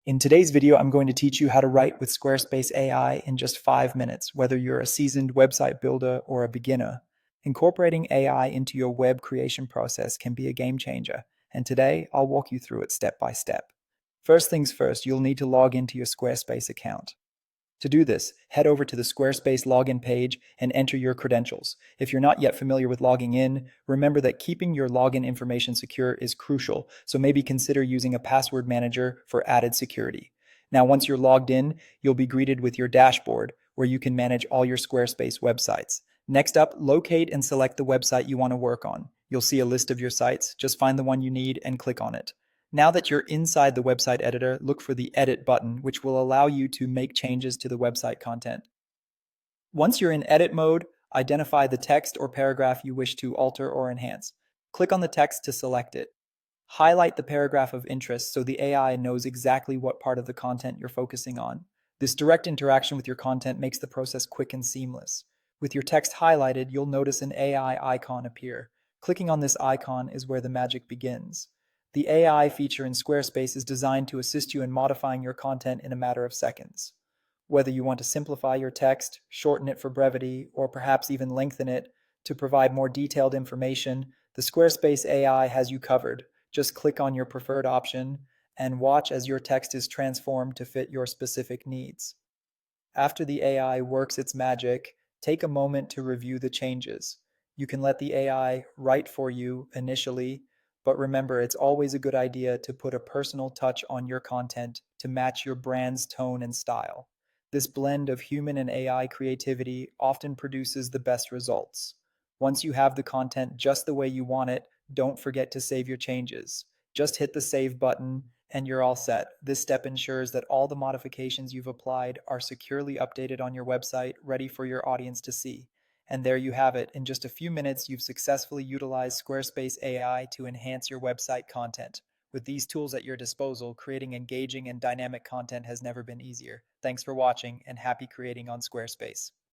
In today's video, I'm going to teach you how to write with Squarespace AI in just 5 minutes, whether you're a seasoned website builder or a beginner. Incorporating AI into your web creation process can be a game changer, and today I'll walk you through it step by step. First things first, you'll need to log into your Squarespace account. To do this, head over to the Squarespace login page and enter your credentials. If you're not yet familiar with logging in, remember that keeping your login information secure is crucial, so maybe consider using a password manager for added security. Now, once you're logged in, you'll be greeted with your dashboard, where you can manage all your Squarespace websites. Next up, locate and select the website you want to work on. You'll see a list of your sites. Just find the one you need and click on it. Now that you're inside the website editor, look for the Edit button, which will allow you to make changes to the website content. Once you're in edit mode, identify the text or paragraph you wish to alter or enhance. Click on the text to select it. Highlight the paragraph of interest so the AI knows exactly what part of the content you're focusing on. This direct interaction with your content makes the process quick and seamless. With your text highlighted, you'll notice an AI icon appear. Clicking on this icon is where the magic begins. The AI feature in Squarespace is designed to assist you in modifying your content in a matter of seconds. Whether you want to simplify your text, shorten it for brevity, or perhaps even lengthen it to provide more detailed information, the Squarespace AI has you covered. Just click on your preferred option and watch as your text is transformed to fit your specific needs. After the AI works its magic, take a moment to review the changes. You can let the AI write for you initially, but remember, it's always a good idea to put a personal touch on your content to match your brand's tone and style. This blend of human and AI creativity often produces the best results. Once you have the content just the way you want it, don't forget to save your changes. Just hit the save button and you're all set. This step ensures that all the modifications you've applied are securely updated on your website, ready for your audience to see. And there you have it. In just a few minutes, you've successfully utilized Squarespace AI to enhance your website content. With these tools at your disposal, creating engaging and dynamic content has never been easier. Thanks for watching and happy creating on Squarespace.